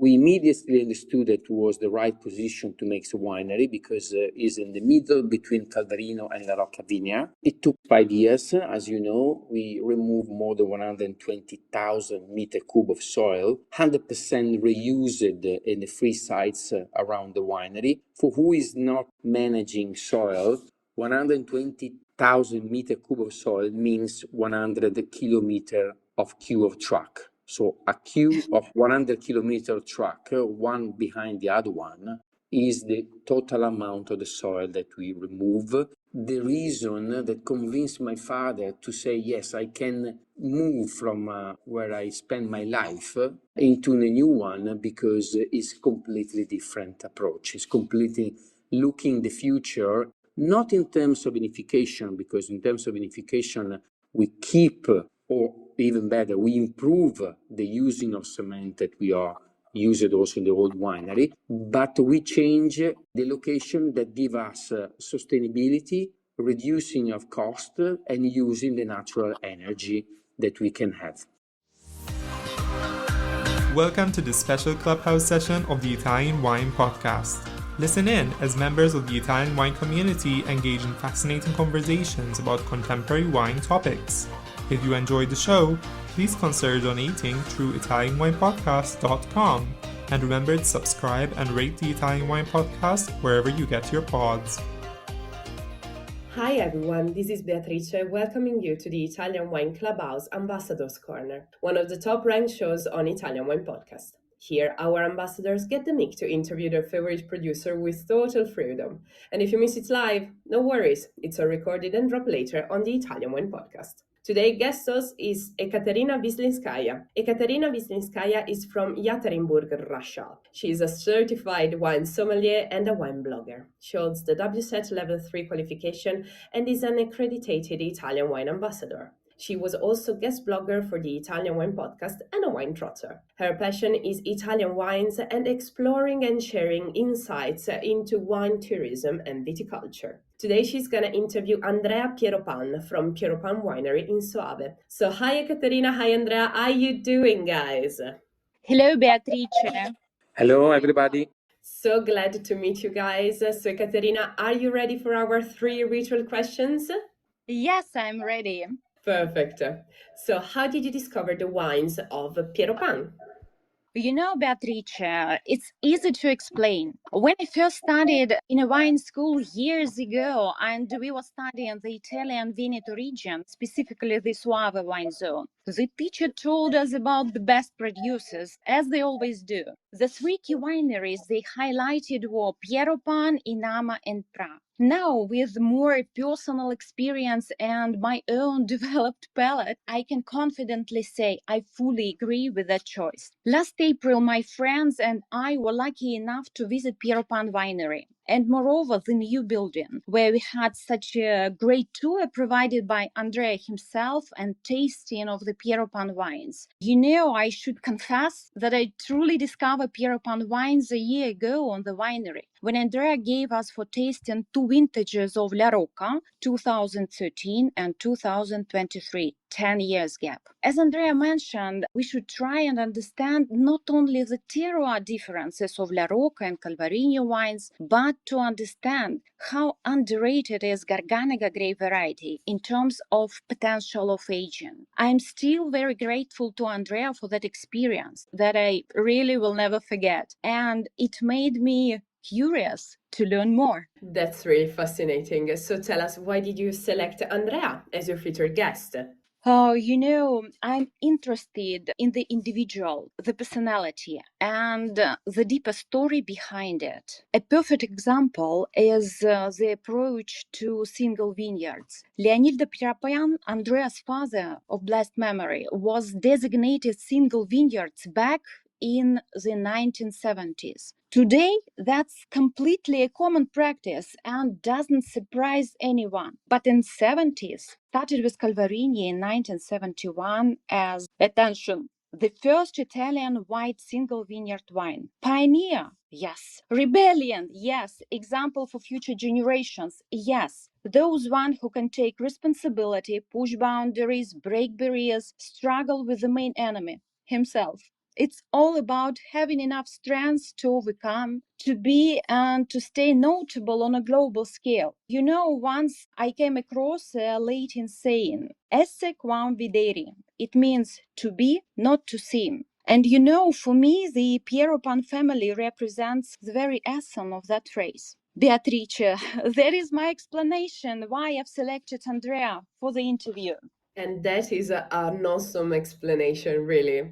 We immediately understood that it was the right position to make a winery because it's in the middle between Calvarino and La Rocca vineyard. It took 5 years. As you know, we removed more than 120,000 meter cube of soil, 100% reused in the free sites around the winery. For who is not managing soil, 120,000 meter cube of soil means 100 kilometer of queue of truck. So a queue of 100 kilometer truck, one behind the other one, is the total amount of the soil that we remove. The reason that convinced my father to say, yes, I can move from where I spend my life into the new one, because it's completely different approach. It's completely looking the future, not in terms of vinification, because in terms of vinification, we keep, or even better, we improve the using of cement that we are used also in the old winery, but we change the location that give us sustainability, reducing of cost, and using the natural energy that we can have. Welcome to this special Clubhouse session of the Italian Wine Podcast. Listen in as members of the Italian wine community engage in fascinating conversations about contemporary wine topics. If you enjoyed the show, please consider donating through ItalianWinePodcast.com, and remember to subscribe and rate the Italian Wine Podcast wherever you get your pods. Hi everyone, this is Beatrice welcoming you to the Italian Wine Clubhouse Ambassadors Corner, one of the top-ranked shows on Italian Wine Podcast. Here, our ambassadors get the mic to interview their favorite producer with total freedom. And if you miss it live, no worries, it's all recorded and dropped later on the Italian Wine Podcast. Today, guest host is Ekaterina Vislinskaya. Ekaterina Vislinskaya is from Yekaterinburg, Russia. She is a certified wine sommelier and a wine blogger. She holds the WSET Level 3 qualification and is an accredited Italian wine ambassador. She was also guest blogger for the Italian Wine Podcast and a wine trotter. Her passion is Italian wines and exploring and sharing insights into wine tourism and viticulture. Today she's going to interview Andrea Pieropan from Pieropan Winery in Soave. So hi Ekaterina, hi Andrea, how are you doing guys? Hello Beatrice. Hello everybody. So glad to meet you guys. So Ekaterina, are you ready for our 3 ritual questions? Yes, I'm ready. Perfect. So how did you discover the wines of Pieropan? You know, Beatrice, it's easy to explain. When I first studied in a wine school years ago, and we were studying the Italian Veneto region, specifically the Soave wine zone, the teacher told us about the best producers, as they always do. The 3 key wineries they highlighted were Pieropan, Inama, and Pra. Now, with more personal experience and my own developed palate, I can confidently say I fully agree with that choice. Last April, my friends and I were lucky enough to visit Pieropan Winery, and moreover, the new building, where we had such a great tour provided by Andrea himself and tasting of the Pieropan wines. You know, I should confess that I truly discovered Pieropan wines a year ago on the winery, when Andrea gave us for tasting 2 vintages of La Rocca, 2013 and 2023, 10 years gap. As Andrea mentioned, we should try and understand not only the terroir differences of La Rocca and Calvario wines, but to understand how underrated is Garganega grape variety in terms of potential of aging. I'm still very grateful to Andrea for that experience that I really will never forget, and it made me curious to learn more. That's really fascinating. So tell us, why did you select Andrea as your featured guest? Oh, you know, I'm interested in the individual, the personality, and the deeper story behind it. A perfect example is the approach to single vineyards. Leonildo Pieropan, Andrea's father of blessed memory, was designated single vineyards back in the 1970s. Today, that's completely a common practice and doesn't surprise anyone. But in 70s, started with Calvarini in 1971 as, attention, the first Italian white single vineyard wine. Pioneer, yes. Rebellion, yes. Example for future generations, yes. Those one who can take responsibility, push boundaries, break barriers, struggle with the main enemy, himself. It's all about having enough strength to overcome, to be and to stay notable on a global scale. You know, once I came across a Latin saying, esse quam videri. It means to be, not to seem. And you know, for me, the Pieropan family represents the very essence of that phrase. Beatrice, that is my explanation why I've selected Andrea for the interview. And that is an awesome explanation, really.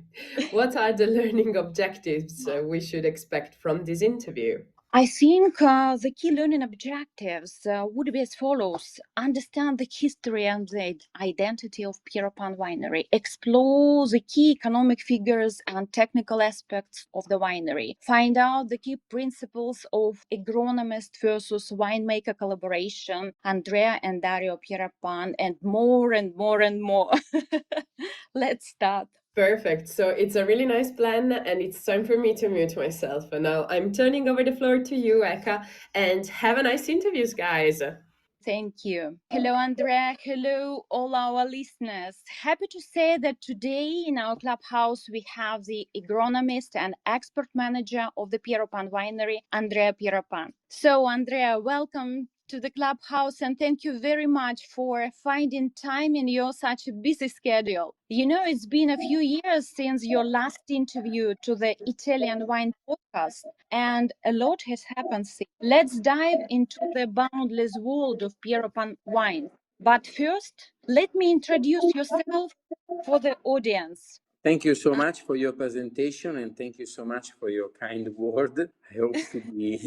What are the learning objectives we should expect from this interview? I think the key learning objectives would be as follows. Understand the history and the identity of Pieropan Winery. Explore the key economic figures and technical aspects of the winery. Find out the key principles of agronomist versus winemaker collaboration, Andrea and Dario Pieropan, and more and more and more. Let's start. Perfect. So it's a really nice plan, and it's time for me to mute myself. And now I'm turning over the floor to you, Eka, and have a nice interviews, guys. Thank you. Hello, Andrea. Hello, all our listeners. Happy to say that today in our clubhouse we have the agronomist and expert manager of the Pieropan Winery, Andrea Pieropan. So, Andrea, welcome to the clubhouse and thank you very much for finding time in your such a busy schedule. You know, it's been a few years since your last interview to the Italian Wine Podcast, and a lot has happened since. Let's dive into the boundless world of Pieropan wine. But first, let me introduce yourself for the audience. Thank you so much for your presentation, and thank you so much for your kind word. I hope to be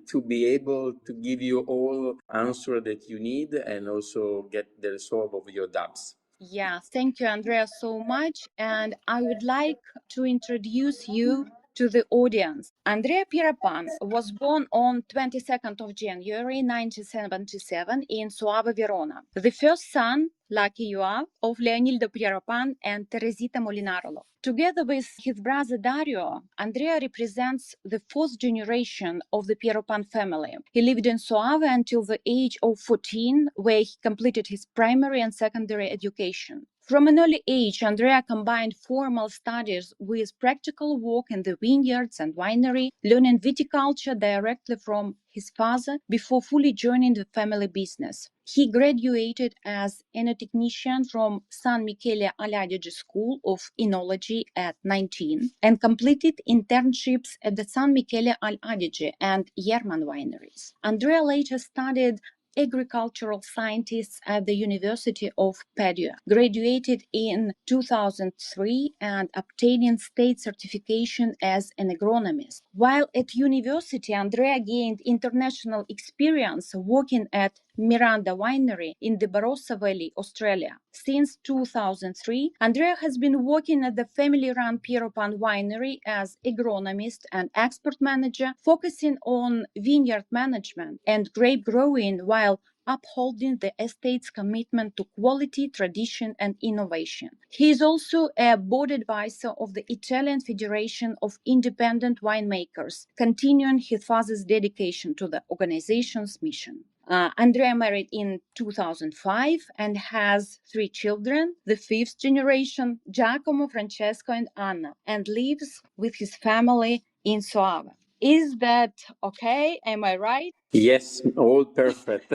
to be able to give you all answer that you need and also get the resolve of your doubts. Yeah, thank you, Andrea, so much. And I would like to introduce you to the audience. Andrea Pieropan was born on 22nd of January 1977 in Soave, Verona. The first son, lucky you are, of Leonildo Pieropan and Teresita Molinarolo. Together with his brother Dario, Andrea represents the fourth generation of the Pieropan family. He lived in Soave until the age of 14, where he completed his primary and secondary education. From an early age, Andrea combined formal studies with practical work in the vineyards and winery, learning viticulture directly from his father before fully joining the family business. He graduated as enotechnician from San Michele all'Adige School of Enology at 19 and completed internships at the San Michele all'Adige and Yerman wineries. Andrea later studied agricultural scientists at the University of Padua, graduated in 2003 and obtaining state certification as an agronomist. While at university, Andrea gained international experience working at Miranda Winery in the Barossa Valley, Australia. Since 2003, Andrea has been working at the family-run Pieropan Winery as agronomist and expert manager, focusing on vineyard management and grape growing while upholding the estate's commitment to quality, tradition, and innovation. He is also a board advisor of the Italian Federation of Independent Winemakers, continuing his father's dedication to the organization's mission. Andrea married in 2005 and has 3 children, the 5th generation, Giacomo, Francesco, and Anna, and lives with his family in Soave. Is that okay? Am I right? Yes, all perfect.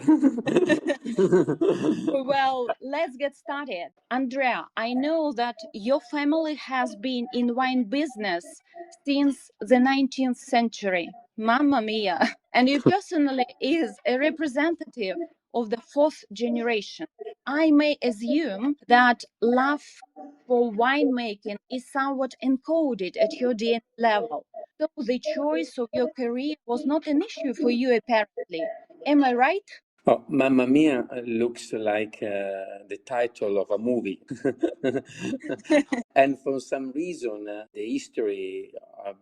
Well, let's get started. Andrea, I know that your family has been in wine business since the 19th century. Mamma mia. And you personally is a representative of the 4th generation. I may assume that love for winemaking is somewhat encoded at your DNA level. So the choice of your career was not an issue for you, apparently. Am I right? Oh, Mamma Mia looks like the title of a movie. And for some reason, the history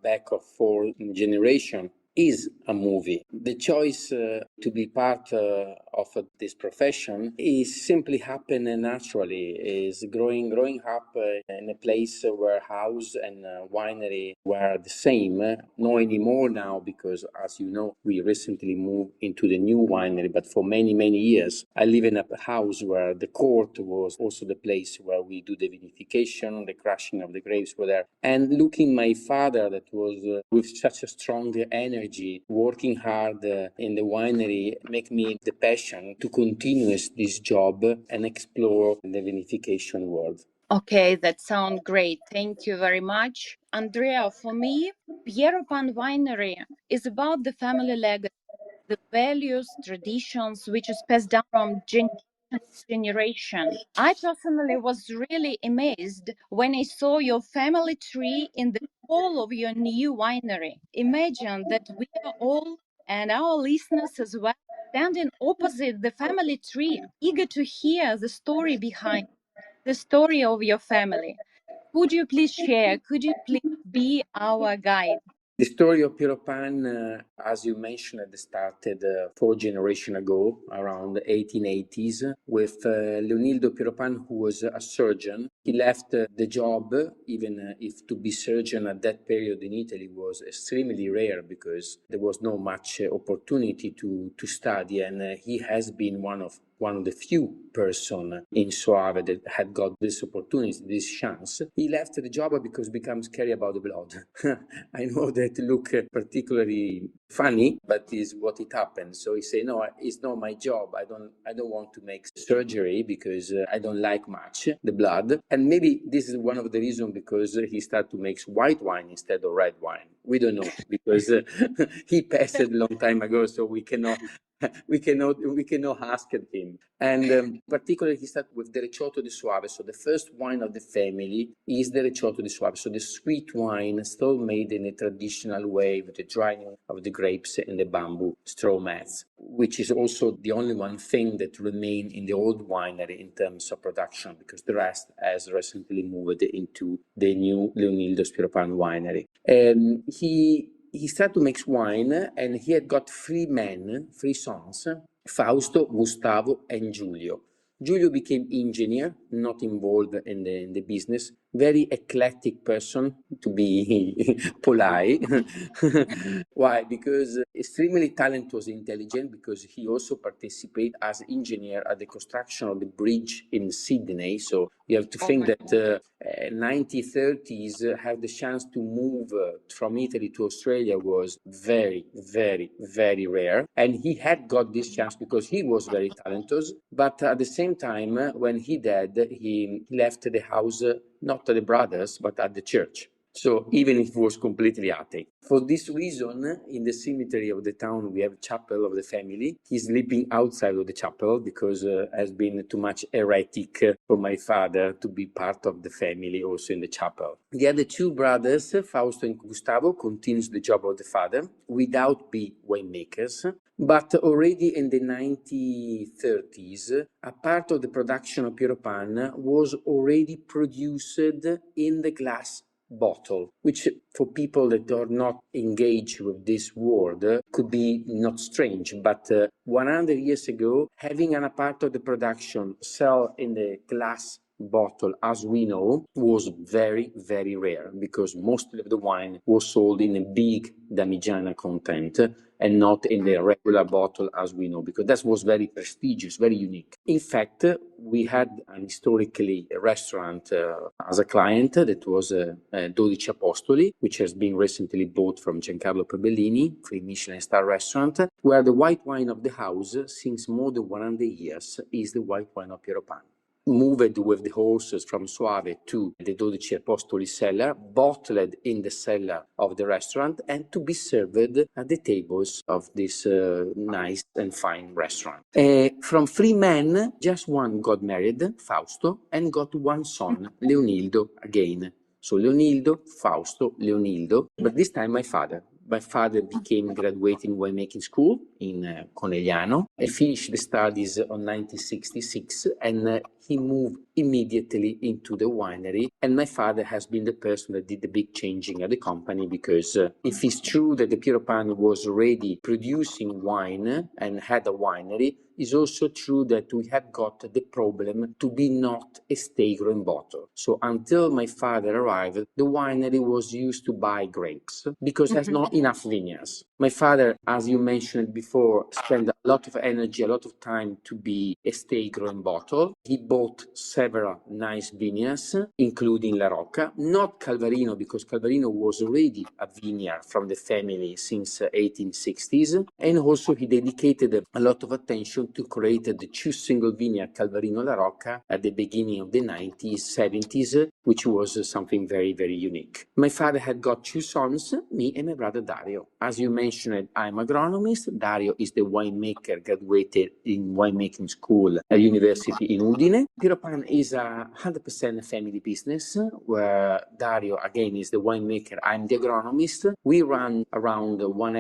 back of 4 generation is a movie. The choice to be part of this profession is simply happen naturally. Is growing up in a place where house and winery were the same. No anymore now, because as you know, we recently moved into the new winery. But for many years, I live in a house where the court was also the place where we do the vinification, the crushing of the grapes were there. And looking my father, that was with such a strong energy, working hard in the winery, make me the passion to continue this job and explore the vinification world. Okay, that sounds great. Thank you very much. Andrea, for me, Pieropan Winery is about the family legacy, the values, traditions, which is passed down from generation to generation. I personally was really amazed when I saw your family tree in the hall of your new winery. Imagine that we are all, and our listeners as well, standing opposite the family tree, eager to hear the story behind the story of your family. Could you please share? Could you please be our guide? The story of Pieropan, as you mentioned, started 4 generations ago, around 1880s, with Leonildo Pieropan, who was a surgeon. He left the job, even if to be surgeon at that period in Italy was extremely rare, because there was no much opportunity to study, and he has been one of the few person in Soave that had got this opportunity, this chance. He left the job because becomes scary about the blood. I know that look particularly funny, but is what it happened. So he said, no, it's not my job. I don't want to make surgery because I don't like much the blood. And maybe this is one of the reasons because he started to make white wine instead of red wine. We don't know because he passed a long time ago, so we cannot ask him. And particularly he started with the Recioto di Soave. So the first wine of the family is the Recioto di Soave. So the sweet wine still made in a traditional way with the drying of the grapes and the bamboo straw mats, which is also the only one thing that remained in the old winery in terms of production, because the rest has recently moved into the new Leonildo Pieropan winery. And he started to make wine, and he had got 3 sons, Fausto, Gustavo, and Giulio. Giulio became engineer, not involved in the business, very eclectic person, to be polite. Why? Because extremely talented, intelligent, because he also participated as engineer at the construction of the bridge in Sydney. So you have to think that 1930s have the chance to move from Italy to Australia was very rare. And he had got this chance because he was very talented. But at the same time, when he died, he left the house, not at the brothers, but at the church. So even if it was completely atheist. For this reason, in the cemetery of the town, we have a chapel of the family. He's sleeping outside of the chapel because has been too much heretic for my father to be part of the family also in the chapel. The other 2 brothers, Fausto and Gustavo, continues the job of the father without being winemakers. But already in the 1930s, a part of the production of Pieropan was already produced in the glass bottle, which for people that are not engaged with this world could be not strange, but 100 years ago, having a part of the production sell in the glass bottle, as we know, was very rare, because most of the wine was sold in a big Damigiana content and not in the regular bottle as we know, because that was very prestigious, very unique. In fact, we had an historically restaurant as a client that was 12 Apostoli, which has been recently bought from Giancarlo Prebellini, 3 Michelin star restaurant, where the white wine of the house since more than 100 years is the white wine of Pieropan. Moved with the horses from Soave to the 12 Apostoli cellar, bottled in the cellar of the restaurant, and to be served at the tables of this nice and fine restaurant. From 3 men, just one got married, Fausto, and got 1 son, Leonildo, again. So Leonildo, Fausto, Leonildo, but this time my father. My father became graduate in winemaking school in Conegliano. He finished the studies on 1966 and he moved immediately into the winery. And my father has been the person that did the big changing at the company because if it's true that the Pieropan was already producing wine and had a winery, it's also true that we had got the problem to be not a stay grown bottle. So until my father arrived, the winery was used to buy grapes because there's not enough vineyards. My father, as you mentioned before, spent a lot of energy, a lot of time to be a stay grown bottle. He bought several nice vineyards, including La Rocca, not Calvarino, because Calvarino was already a vineyard from the family since 1860s. And also he dedicated a lot of attention to create the two single vineyard Calvarino La Rocca at the beginning of the 90s, 70s, which was something very, very unique. My father had got two sons, me and my brother Dario. As you mentioned, I'm agronomist. Dario is the winemaker, graduated in winemaking school at university in Udine. Pieropan is a 100% family business where Dario, again, is the winemaker. I'm the agronomist. We run around 1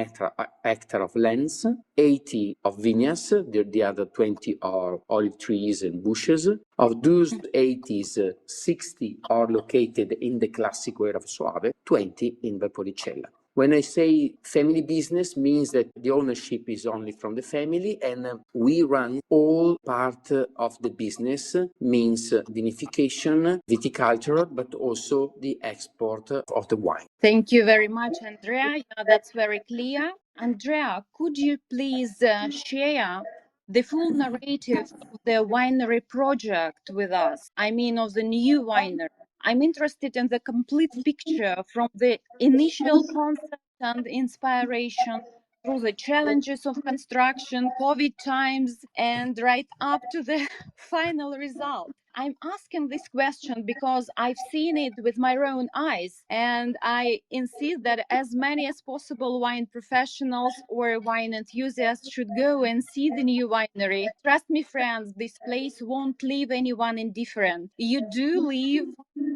hectare of lands, 80 of vineyards. The other 20 are olive trees and bushes. Of those 80s, 60 are located in the classic area of Soave, 20 in Valpolicella. When I say family business, means that the ownership is only from the family and we run all part of the business, means vinification, viticulture, but also the export of the wine. Thank you very much, Andrea. Yeah, that's very clear. Andrea, could you please share the full narrative of the winery project with us? I mean, of the new winery. I'm interested in the complete picture from the initial concept and inspiration through the challenges of construction, COVID times, and right up to the final result. I'm asking this question because I've seen it with my own eyes, and I insist that as many as possible wine professionals or wine enthusiasts should go and see the new winery. Trust me, friends, this place won't leave anyone indifferent. You do live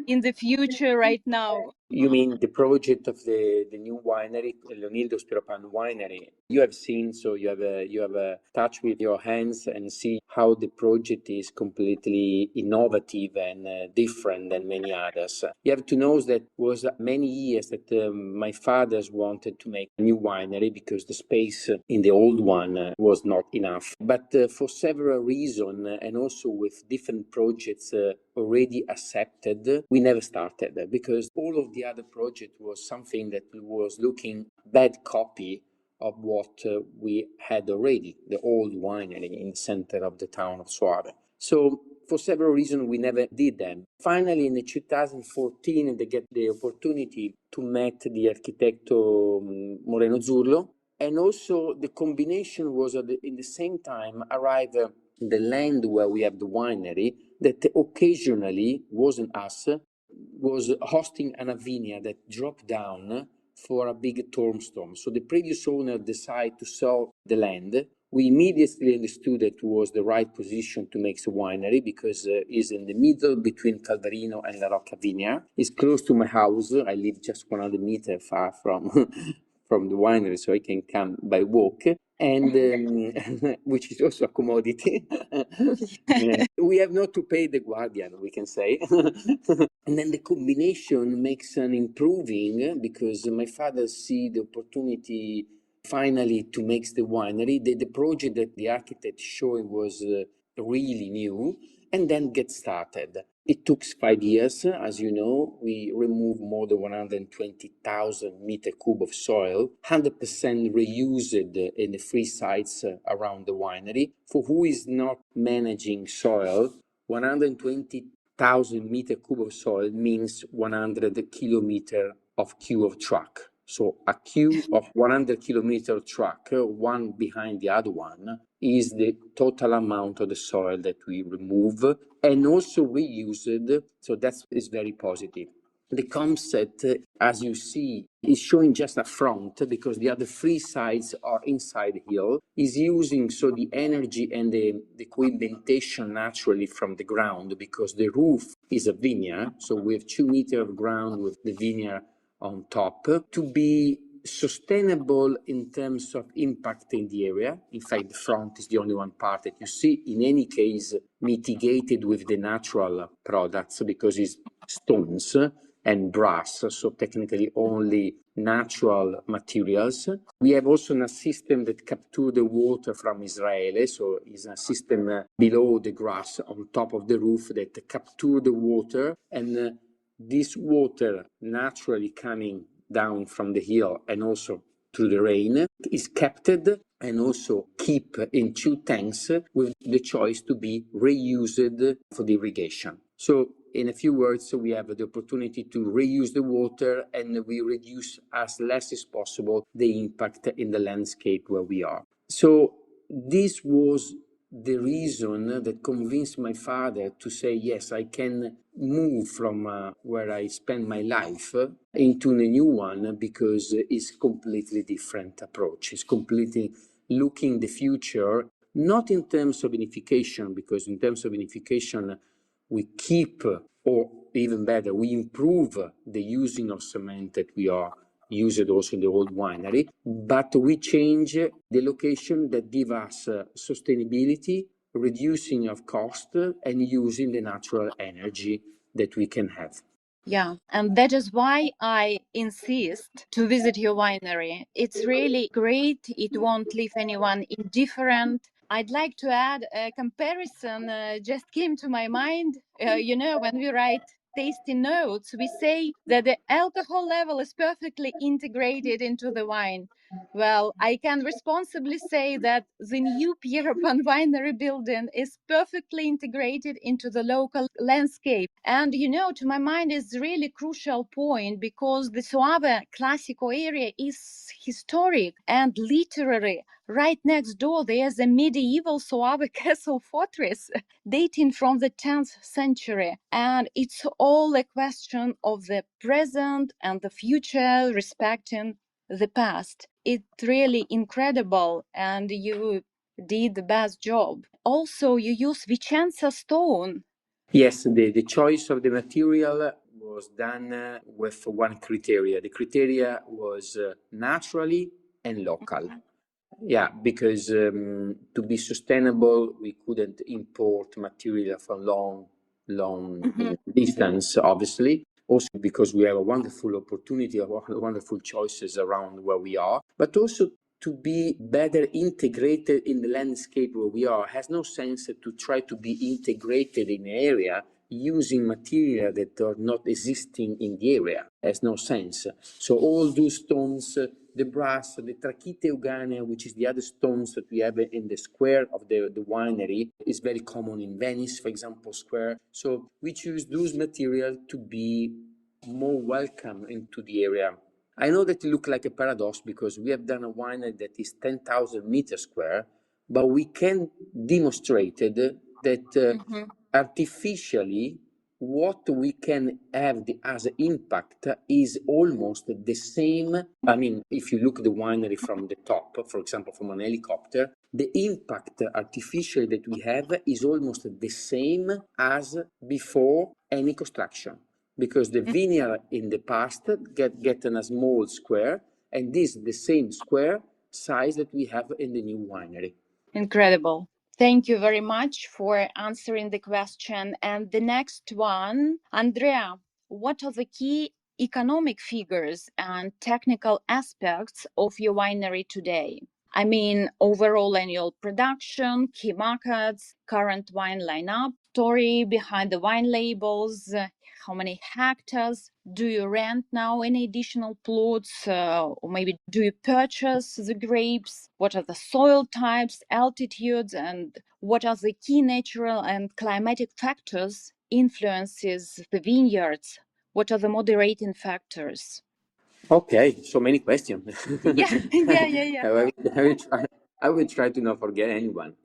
in the future right now. You mean the project of the new winery, Leonildo Pieropan Winery? You have seen, so you have touched with your hands and see how the project is completely innovative and different than many others. You have to know that it was many years that my fathers wanted to make a new winery because the space in the old one was not enough. But for several reasons and also with different projects already accepted, we never started because all of the other project was something that was looking bad copy of what we had already, the old winery in the center of the town of Soave. So for several reasons, we never did them. Finally, in 2014, they get the opportunity to meet the architect Moreno Zurlo. And also the combination was in the same time arrived the land where we have the winery that occasionally wasn't us, was hosting a vineyard that dropped down for a big storm. So the previous owner decided to sell the land. We immediately understood that it was the right position to make the winery because it's in the middle between Calvarino and La Rocca vineyard. It's close to my house. I live just 100 meters far from from the winery, so I can come by walk, and which is also a commodity. We have not to pay the guardian, we can say. And then the combination makes an improving because my father see the opportunity finally to make the winery. The project that the architect showed was really new and then get started. It took 5 years. As you know, we removed more than 120,000 meter cube of soil, 100% reused in the free sites around the winery. For who is not managing soil, 120,000 meter cube of soil means 100 kilometer of queue of truck. So a queue of 100 kilometer truck, one behind the other one, is the total amount of the soil that we remove and also reused. So that is very positive. The concept, as you see, is showing just a front because the other three sides are inside the hill, is using so the energy and the equimentation naturally from the ground because the roof is a vineyard. So we have 2 meters of ground with the vineyard on top to be sustainable in terms of impact in the area. In fact, the front is the only one part that you see. In any case, mitigated with the natural products because it's stones and brass, so technically only natural materials. We have also a system that captures the water from Israel, so it's a system below the grass on top of the roof that captures the water, and this water naturally coming down from the hill and also through the rain is kept and also keep in 2 tanks with the choice to be reused for the irrigation. So in a few words, we have the opportunity to reuse the water and we reduce as less as possible the impact in the landscape where we are. So this was the reason that convinced my father to say, yes, I can move from where I spend my life into a new one because it's completely different approach. It's completely looking the future, not in terms of vinification, because in terms of vinification, we keep, or even better, we improve the using of cement that we are used also in the old winery, but we change the location that give us sustainability, reducing of cost, and using the natural energy that we can have. Yeah, and that is why I insist to visit your winery. It's really great. It won't leave anyone indifferent. I'd like to add a comparison just came to my mind. When we write tasty notes, we say that the alcohol level is perfectly integrated into the wine. Well, I can responsibly say that the new Pieropan Winery building is perfectly integrated into the local landscape. And, to my mind, is really crucial point because the Soave Classico area is historic and literary. Right next door, there's a medieval Soave castle fortress dating from the 10th century. And it's all a question of the present and the future respecting the past. It's really incredible, and you did the best job. Also, you use Vicenza stone. Yes, the choice of the material was done with one criteria. The criteria was naturally and local. Yeah, because to be sustainable, we couldn't import material from long distance, obviously. Also because we have a wonderful opportunity, wonderful choices around where we are, but also to be better integrated in the landscape where we are. It has no sense to try to be integrated in an area using material that are not existing in the area. It has no sense. So all those stones, the brass, the trachite euganea, which is the other stones that we have in the square of the winery, is very common in Venice, for example, square. So we choose those materials to be more welcome into the area. I know that it looks like a paradox because we have done a winery that is 10,000 meters square, but we can demonstrate that artificially what we can have as impact is almost the same. I mean, if you look at the winery from the top, for example, from an helicopter, the impact artificially that we have is almost the same as before any construction. Because the vineyard in the past get in a small square, and this is the same square size that we have in the new winery. Incredible. Thank you very much for answering the question. And the next one, Andrea, what are the key economic figures and technical aspects of your winery today? I mean, overall annual production, key markets, current wine lineup, story behind the wine labels, how many hectares? Do you rent now any additional plots? Or maybe do you purchase the grapes? What are the soil types, altitudes, and what are the key natural and climatic factors influences the vineyards? What are the moderating factors? Okay, so many questions. Yeah. I will try to not forget anyone.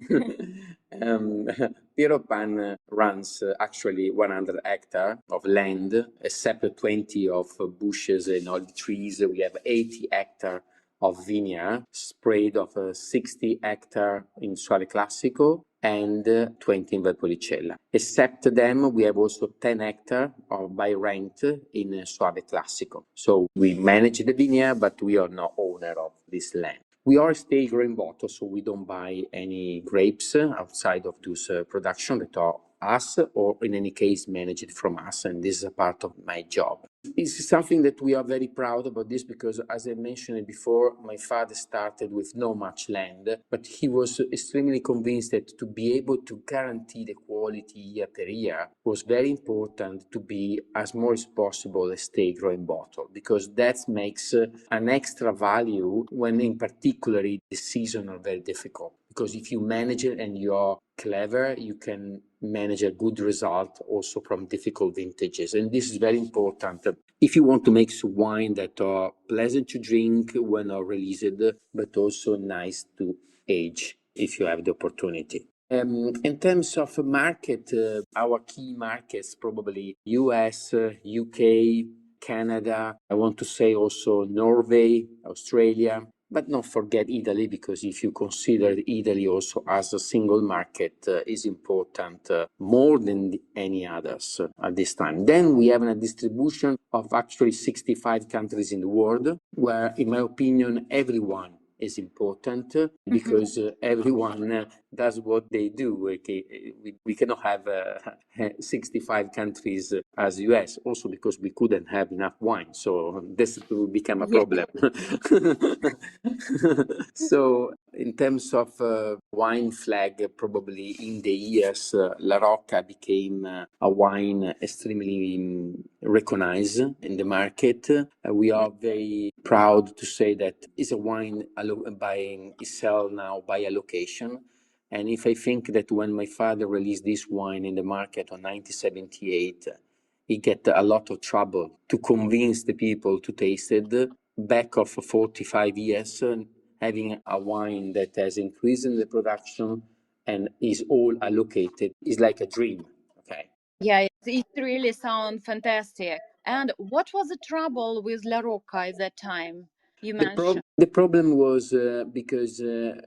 Pieropan runs actually 100 hectares of land, except 20 of bushes and all the trees. We have 80 hectares of vineyard, spread of 60 hectares in Soave Classico and 20 in Valpolicella. Except them, we have also 10 hectares by rent in Soave Classico. So we manage the vineyard, but we are not owner of this land. We are stage growing bottle, so we don't buy any grapes outside of those production that are us, or in any case managed from us, and this is a part of my job. It's something that we are very proud about this because, as I mentioned before, my father started with not much land, but he was extremely convinced that to be able to guarantee the quality year per year was very important to be as more as possible a stay growing bottle, because that makes an extra value when in particular the season are very difficult. Because if you manage it and you are clever, you can manage a good result also from difficult vintages. And this is very important if you want to make wine that are pleasant to drink when are released, but also nice to age if you have the opportunity. In terms of market, our key markets probably US, UK, Canada, I want to say also Norway, Australia, but not forget Italy, because if you consider Italy also as a single market is important more than any others at this time. Then we have a distribution of actually 65 countries in the world, where in my opinion everyone is important because everyone does what they do. Okay? We cannot have 65 countries as US, also because we couldn't have enough wine. So this will become a problem. So in terms of wine flag, probably in the years, La Rocca became a wine extremely recognized in the market. We are very proud to say that it's a wine is sold now by allocation. And if I think that when my father released this wine in the market in 1978, he get a lot of trouble to convince the people to taste it. Back of 45 years, having a wine that has increased in the production and is all allocated is like a dream. Okay. Yeah, it really sounds fantastic. And what was the trouble with La Rocca at that time? You mentioned. The problem was because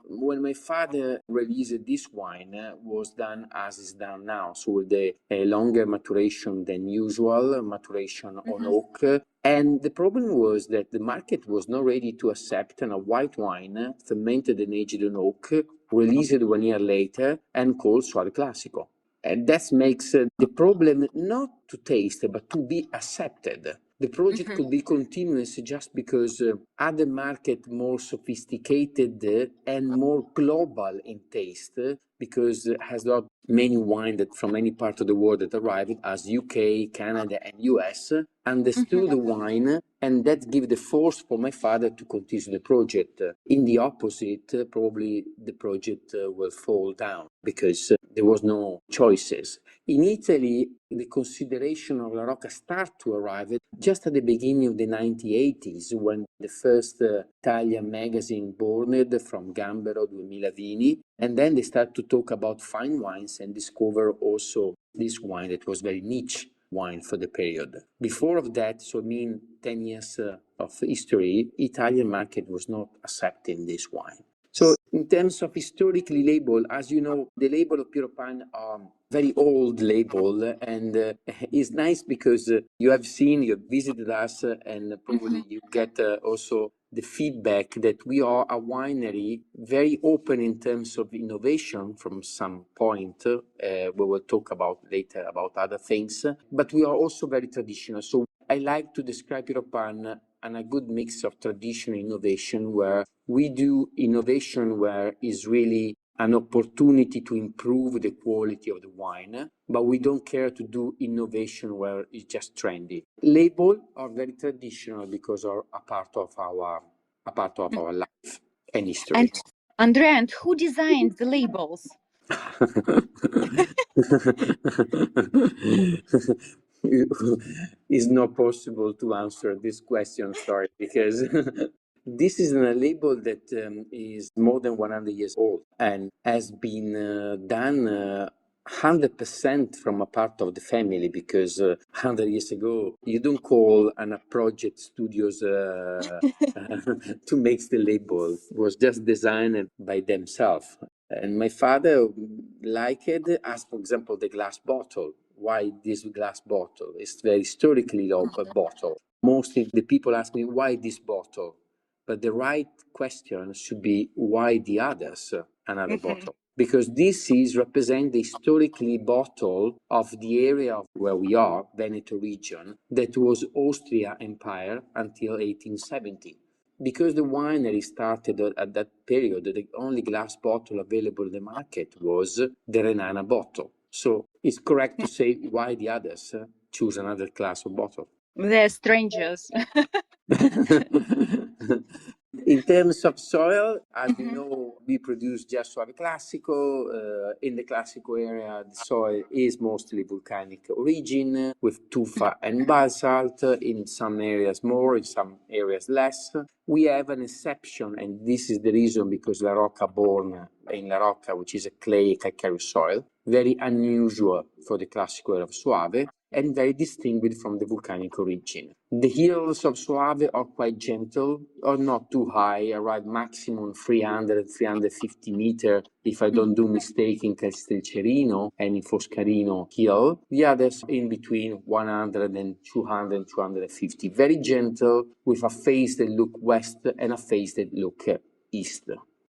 when my father released this wine was done as is done now, so with a longer maturation than usual, maturation on oak. And the problem was that the market was not ready to accept a white wine fermented and aged on oak, released 1 year later and called Soave Classico. And that makes the problem not to taste, but to be accepted. The project could be continuous just because other market more sophisticated and more global in taste, because it has not many wine that from any part of the world that arrived, as UK, Canada, and US, understood the wine, and that gave the force for my father to continue the project. In the opposite, probably the project will fall down because there was no choices. In Italy, the consideration of La Rocca started to arrive just at the beginning of the 1980s, when the first Italian magazine born from Gambero 2000 Vini, and then they started to talk about fine wines and discover also this wine that was very niche wine for the period. Before of that, so 10 years of history, Italian market was not accepting this wine. So in terms of historically label, as you know, the label of Pieropan are very old label, and it's nice because you have visited us, and probably you get also the feedback that we are a winery very open in terms of innovation from some point. We will talk about later about other things, but we are also very traditional. So I like to describe Pieropan and a good mix of traditional innovation, where we do innovation where is really an opportunity to improve the quality of the wine, but we don't care to do innovation where it's just trendy. Labels are very traditional because are a part of our life and history. And Andrea, and who designed the labels? It's not possible to answer this question, sorry, because this is a label that is more than 100 years old and has been done 100% from a part of the family, because 100 years ago, you don't call a project studios to make the label. It was just designed by themselves. And my father liked it as, for example, the glass bottle. Why this glass bottle? It's very historically old bottle. Mostly the people ask me, why this bottle? But the right question should be, why the others another bottle? Because this is represent the historically bottle of the area where we are, Veneto region, that was Austria Empire until 1870. Because the winery started at that period, the only glass bottle available in the market was the Renana bottle. So it's correct to say why the others choose another class of bottle. They're strangers. In terms of soil, as you know, we produce just Soave Classico. In the Classico area, the soil is mostly volcanic origin with tufa and basalt, in some areas more, in some areas less. We have an exception, and this is the reason because La Rocca born in La Rocca, which is a clay calcareous soil, very unusual for the Classico area of Soave, and very distinguished from the volcanic origin. The hills of Soave are quite gentle, or not too high, arrive maximum 300, 350 meters, if I don't do mistake, in Castelcerino and in Foscarino hill. The others in between 100 and 200, 250. Very gentle, with a face that look west and a face that look east.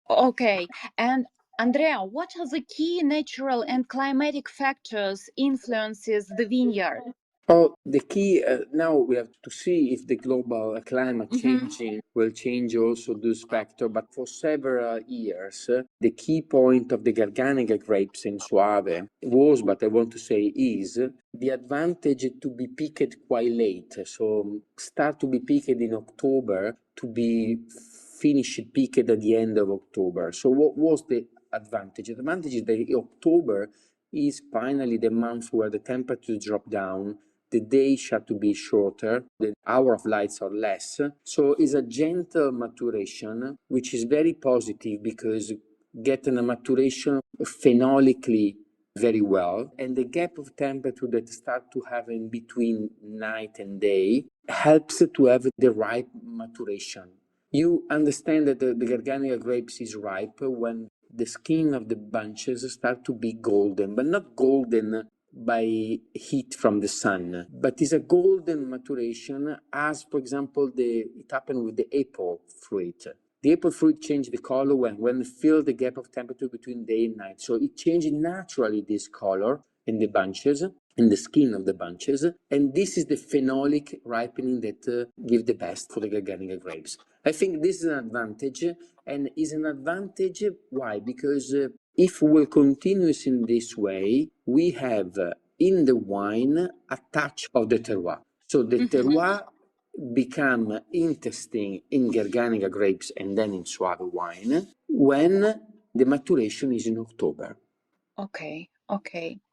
Okay, and Andrea, what are the key natural and climatic factors influences the vineyard? Oh, the key now we have to see if the global climate changing will change also this factor. But for several years, the key point of the Garganega grapes in Soave was, but I want to say is, the advantage to be picked quite late. So start to be picked in October to be finished picked at the end of October. So what was the advantage? The advantage is that October is finally the month where the temperatures drop down, the days have to be shorter, the hour of lights are less. So it's a gentle maturation, which is very positive because getting a maturation phenolically very well. And the gap of temperature that start to have in between night and day helps to have the right maturation. You understand that the Garganega grapes is ripe when the skin of the bunches start to be golden, but not golden by heat from the sun, but is a golden maturation as, for example, it happened with the apple fruit. The apple fruit changed the color when it filled the gap of temperature between day and night. So it changed naturally this color in the bunches, in the skin of the bunches. And this is the phenolic ripening that give the best for the Garganega grapes. I think this is an advantage, and is an advantage. Why? Because if we will continue in this way, we have in the wine a touch of the terroir. So the terroir become interesting in Garganega grapes and then in Soave wine when the maturation is in October. Okay.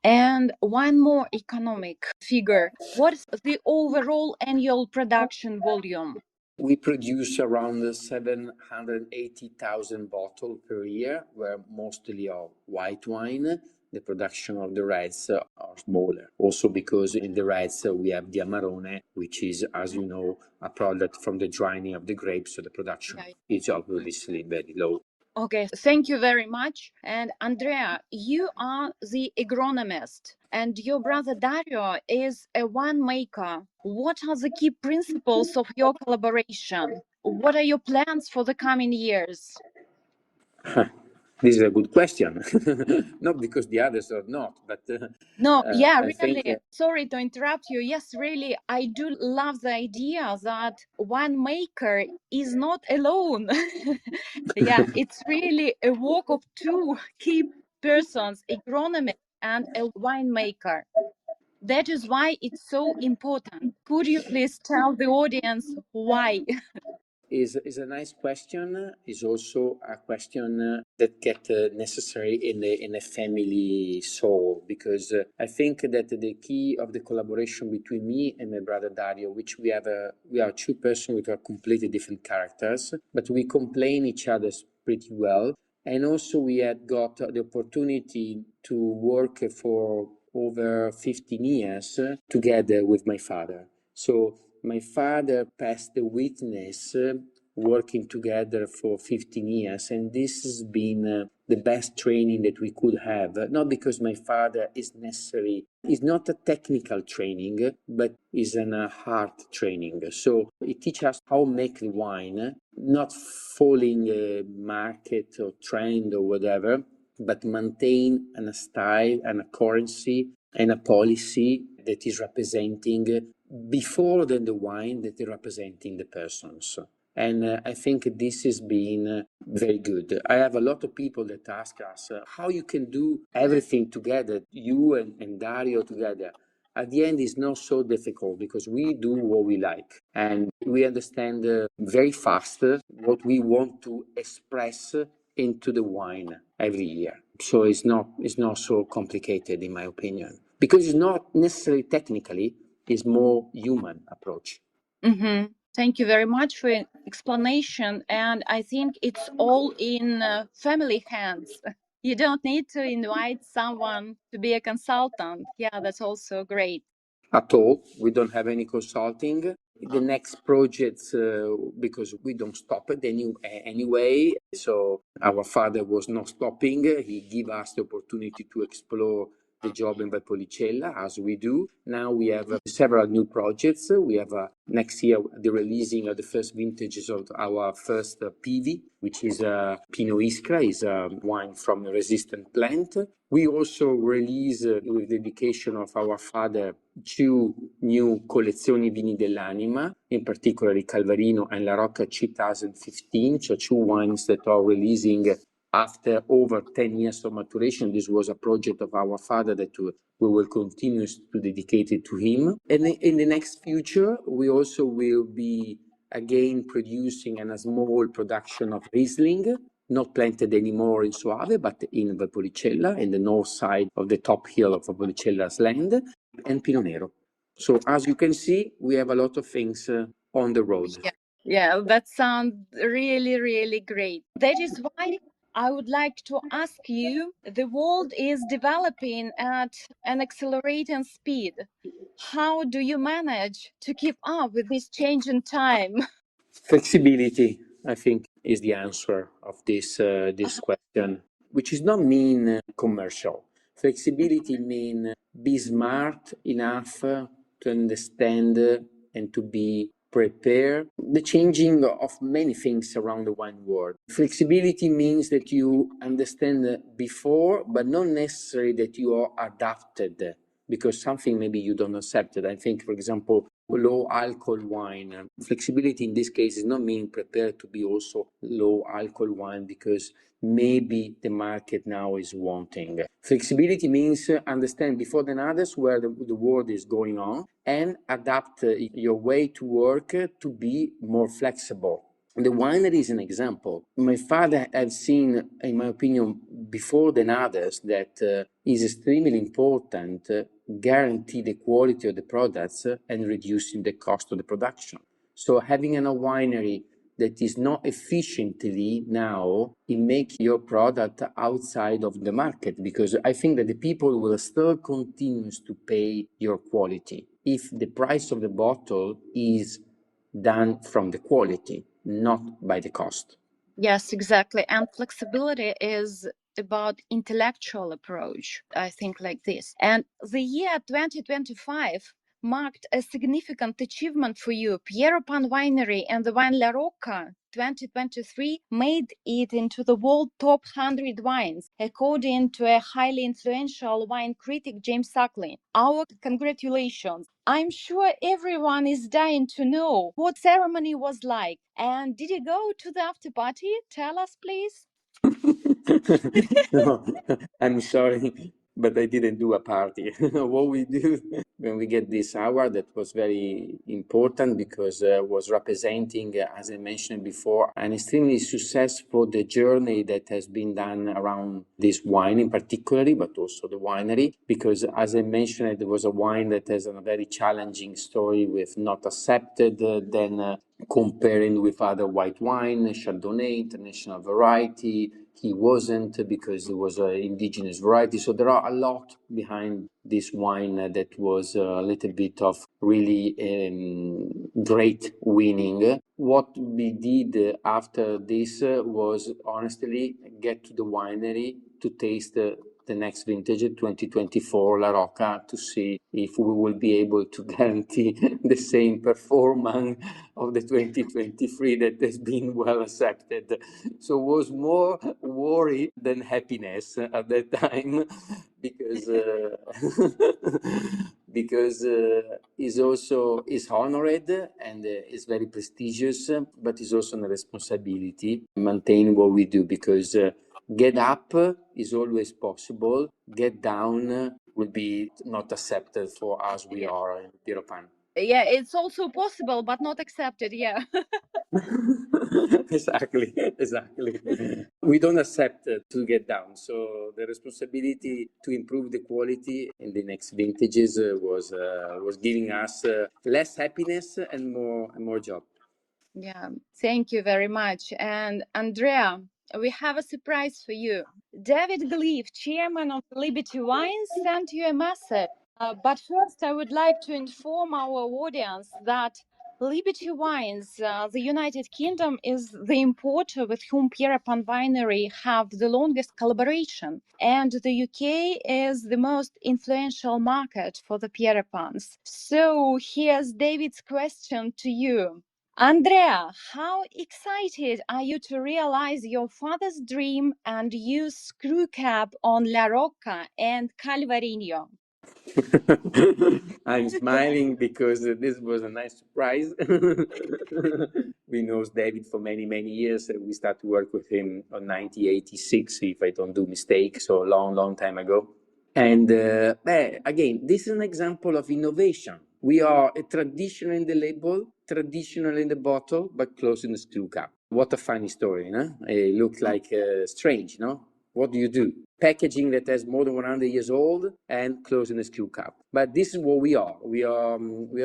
And one more economic figure. What is the overall annual production volume? We produce around 780,000 bottles per year, where mostly are white wine. The production of the reds are smaller. Also because in the reds we have the Amarone, which is, as you know, a product from the drying of the grapes, so the production is obviously very low. Okay, thank you very much. And Andrea, you are the agronomist, and your brother Dario is a winemaker. What are the key principles of your collaboration? What are your plans for the coming years? This is a good question. Not because the others are not, but I Really, think sorry to interrupt you. Yes, really, I do love the idea that winemaker is not alone. Yeah, it's really a work of two key persons, agronomist and a winemaker. That is why it's so important. Could you please tell the audience why? is a nice question. Is also a question that get necessary in a family soul, because I think that the key of the collaboration between me and my brother Dario, which we are two persons with completely different characters, but we complement each other pretty well. And also we had got the opportunity to work for over 15 years together with my father. So my father passed the witness working together for 15 years, and this has been the best training that we could have. Not because my father is not a technical training, but is an heart training. So it teaches us how to make the wine, not following a market or trend or whatever, but maintain a style and a currency and a policy that is representing before than the wine that is representing the persons. And I think this has been very good. I have a lot of people that ask us how you can do everything together, you and Dario together. At the end, it's not so difficult because we do what we like and we understand very fast what we want to express into the wine every year. So it's not so complicated in my opinion, because it's not necessarily technically, it's more human approach. Mm-hmm. Thank you very much for your explanation. And I think it's all in family hands. You don't need to invite someone to be a consultant. Yeah, that's also great. At all. We don't have any consulting. The next projects, because we don't stop it anyway. So our father was not stopping. He gave us the opportunity to explore the job in Valpolicella, as we do. Now we have several new projects. We have next year the releasing of the first vintages of our first PV, which is Pinot Iskra, is a wine from a resistant plant. We also release, with dedication of our father, 2 new collezioni vini dell'anima, in particular Calvarino and La Rocca 2015, so 2 wines that are releasing after over 10 years of maturation. This was a project of our father that we will continue to dedicate it to him. And in the next future, we also will be again producing a small production of Riesling, not planted anymore in Soave, but in Valpolicella, in the north side of the top hill of Valpolicella's land, and Pinot Nero. So as you can see, we have a lot of things on the road. Yeah, that sounds really, really great. That is why I would like to ask you, the world is developing at an accelerating speed. How do you manage to keep up with this change in time? Flexibility, I think, is the answer of this question, which is not mean commercial. Flexibility mean be smart enough to understand and to be prepared the changing of many things around the wine world. Flexibility means that you understand before, but not necessarily that you are adapted because something maybe you don't accept it. I think, for example, low alcohol wine. Flexibility in this case is not meaning prepared to be also low alcohol wine because maybe the market now is wanting. Flexibility means understand before than others where the world is going on and adapt your way to work to be more flexible. The winery is an example. My father had seen, in my opinion, before than others, that is extremely important, guarantee the quality of the products and reducing the cost of the production. So having a winery that is not efficiently now, it makes your product outside of the market, because I think that the people will still continue to pay your quality if the price of the bottle is done from the quality, not by the cost. Yes, exactly. And flexibility is about intellectual approach, I think, like this. And the year 2025 marked a significant achievement for you. Pieropan Winery and the wine La Rocca 2023 made it into the world top 100 wines, according to a highly influential wine critic, James Suckling. Our congratulations. I'm sure everyone is dying to know what ceremony was like. And did you go to the after party? Tell us, please. No, I'm sorry, but I didn't do a party. What we do when we get this award, that was very important because was representing, as I mentioned before, an extremely successful the journey that has been done around this wine in particular, but also the winery. Because as I mentioned, there was a wine that has a very challenging story with not accepted, then comparing with other white wine, Chardonnay, international variety. He wasn't, because it was an indigenous variety. So there are a lot behind this wine that was a little bit of really great winning. What we did after this was honestly get to the winery to taste the next vintage, 2024 La Rocca, to see if we will be able to guarantee the same performance of the 2023 that has been well accepted. So was more worry than happiness at that time, because is honored and is very prestigious, but is also a responsibility maintain what we do, because get up is always possible. Get down will be not accepted for us. We are in Pieropan. Yeah, it's also possible, but not accepted. Yeah. Exactly. We don't accept to get down. So the responsibility to improve the quality in the next vintages was giving us less happiness and more job. Yeah, thank you very much. And Andrea, we have a surprise for you. David Gleave, chairman of Liberty Wines, sent you a message. But first, I would like to inform our audience that Liberty Wines, the United Kingdom, is the importer with whom Pieropan Winery have the longest collaboration. And the UK is the most influential market for the Pieropans. So here's David's question to you. Andrea, how excited are you to realize your father's dream and use screw cap on La Rocca and Calvarinho? I'm smiling because this was a nice surprise. We know David for many years. We started to work with him in 1986, if I don't do mistakes, so a long time ago. And again, this is an example of innovation. We are a traditional in the label, traditional in the bottle, but close in the screw cap. What a funny story, no? It looks like strange, no? What do you do? Packaging that has more than 100 years old and closing the screw cap. But this is what we are. We are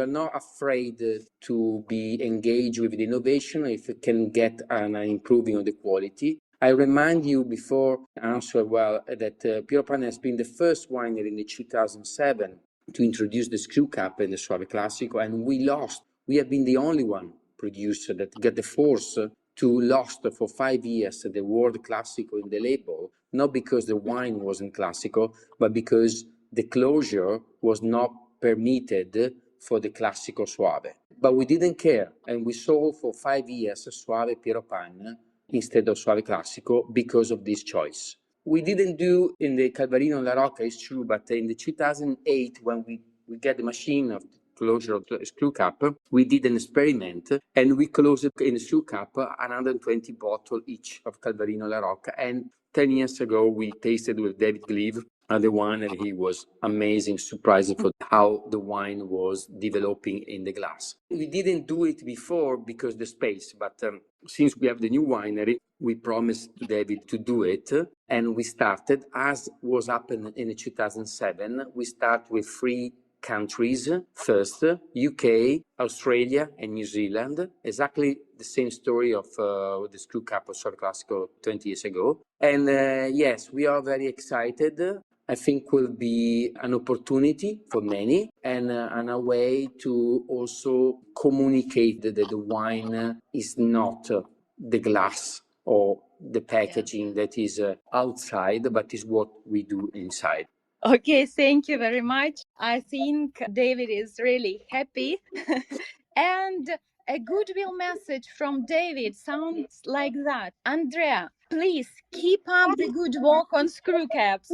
not afraid to be engaged with the innovation if it can get an improving of the quality. I remind you before answer well that Pieropan has been the first winery in the 2007 to introduce the screw cap in the Soave Classico, and we lost. We have been the only one producer that got the force to lost for 5 years the word Classico in the label, not because the wine wasn't Classico, but because the closure was not permitted for the Classico Soave. But we didn't care, and we sold for 5 years Soave Pieropan instead of Soave Classico because of this choice. We didn't do in the Calvarinho La Rocca, it's true, but in the 2008, when we get the machine of closure of the screw cap, we did an experiment and we closed in the screw cap 120 bottles each of Calvarinho La Rocca. And 10 years ago, we tasted with David Gleave the wine, and he was amazing, surprised for how the wine was developing in the glass. We didn't do it before because the space, but since we have the new winery, we promised to David to do it, and we started, as was happened in 2007, we start with 3 countries first, UK, Australia, and New Zealand. Exactly the same story of the screw cap of Soave Classico 20 years ago. And yes, we are very excited. I think will be an opportunity for many and a way to also communicate that the wine is not the glass or the packaging that is outside, but is what we do inside. Okay, thank you very much. I think David is really happy. And a goodwill message from David sounds like that. Andrea, please keep up the good work on screw caps.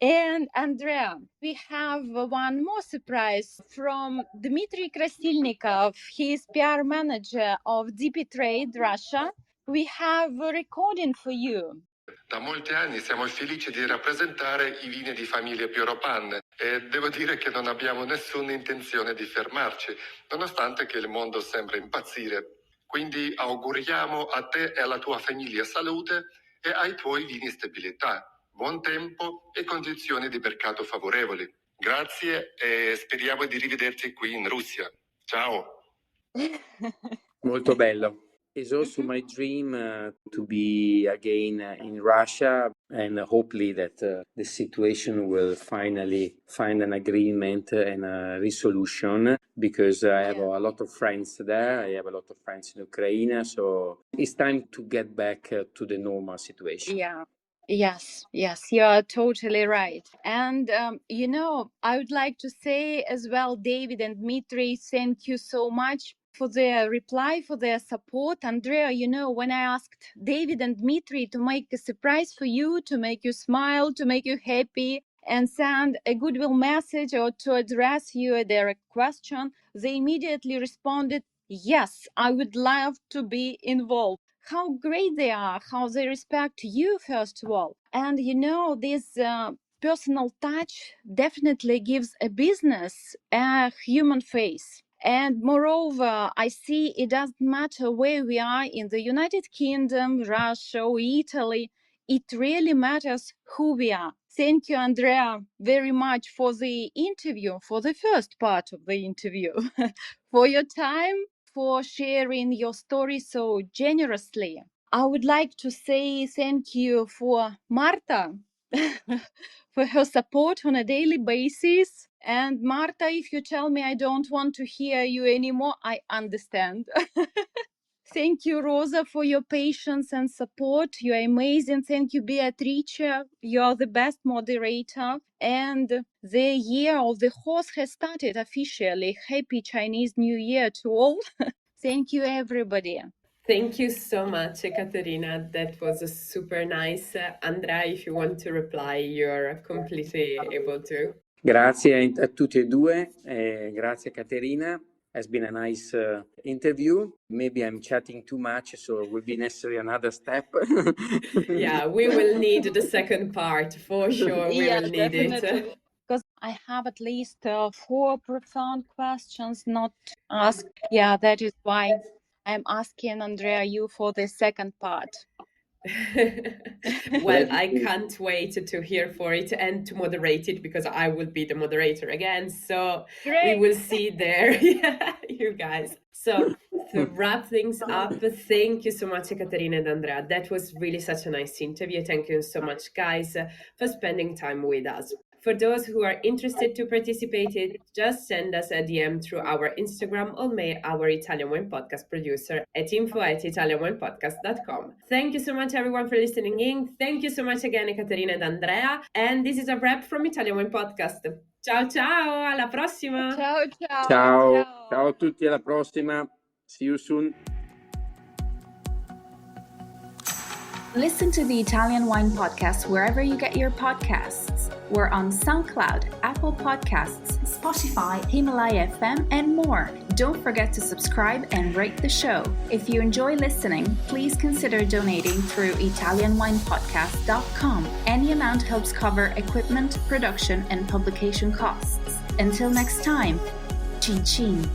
And Andrea, we have one more surprise from Dmitry Krasilnikov. He is PR manager of DP Trade Russia. We have a recording for you. Da molti anni siamo felici di rappresentare i vini di famiglia Pieropan e devo dire che non abbiamo nessuna intenzione di fermarci, nonostante che il mondo sembra impazzire. Quindi auguriamo a te e alla tua famiglia salute e ai tuoi vini stabilità, buon tempo e condizioni di mercato favorevoli. Grazie e speriamo di rivederti qui in Russia. Ciao. Molto bello. It's also my dream to be again in Russia, and hopefully that the situation will finally find an agreement and a resolution, because I have a lot of friends there. I have a lot of friends in Ukraine, so it's time to get back to the normal situation. Yeah. Yes, you are totally right. And, I would like to say as well, David and Dmitry, thank you so much for their reply, for their support. Andrea, when I asked David and Dmitry to make a surprise for you, to make you smile, to make you happy, and send a goodwill message or to address you a direct question, they immediately responded, yes, I would love to be involved. How great they are, how they respect you, first of all. And this personal touch definitely gives a business a human face. And moreover, I see it doesn't matter where we are in the United Kingdom, Russia, or Italy. It really matters who we are. Thank you, Andrea, very much for the interview, for the first part of the interview, for your time, for sharing your story so generously. I would like to say thank you for Marta for her support on a daily basis. And Marta, if you tell me I don't want to hear you anymore, I understand. Thank you, Rosa, for your patience and support. You're amazing. Thank you, Beatrice. You're the best moderator. And the year of the horse has started officially. Happy Chinese New Year to all. Thank you, everybody. Thank you so much, Ekaterina. That was super nice. Andrea, if you want to reply, you're completely able to. Grazie a tutti e due. Grazie, Caterina. Has been a nice interview. Maybe I'm chatting too much, so it will be necessary another step. Yeah, we will need the second part for sure. We will need definitely. it. Because I have at least 4 profound questions not asked. Yeah, that is why I'm asking Andrea you for the second part. Well, I can't wait to hear for it and to moderate it, because I will be the moderator again. So Great. We will see there. Yeah, you guys. So to wrap things up, thank you so much, Ekaterina and Andrea. That was really such a nice interview. Thank you so much, guys, for spending time with us. For those who are interested to participate, just send us a DM through our Instagram or mail our Italian Wine Podcast producer at info@italianwinepodcast.com. Thank you so much, everyone, for listening in. Thank you so much again, Ekaterina and Andrea. And this is a wrap from Italian Wine Podcast. Ciao, ciao, alla prossima. Ciao, ciao. Ciao, ciao a tutti, alla prossima. See you soon. Listen to the Italian Wine Podcast wherever you get your podcasts. We're on SoundCloud, Apple Podcasts, Spotify, Himalaya FM, and more. Don't forget to subscribe and rate the show. If you enjoy listening, please consider donating through ItalianWinePodcast.com. Any amount helps cover equipment, production, and publication costs. Until next time, cin cin.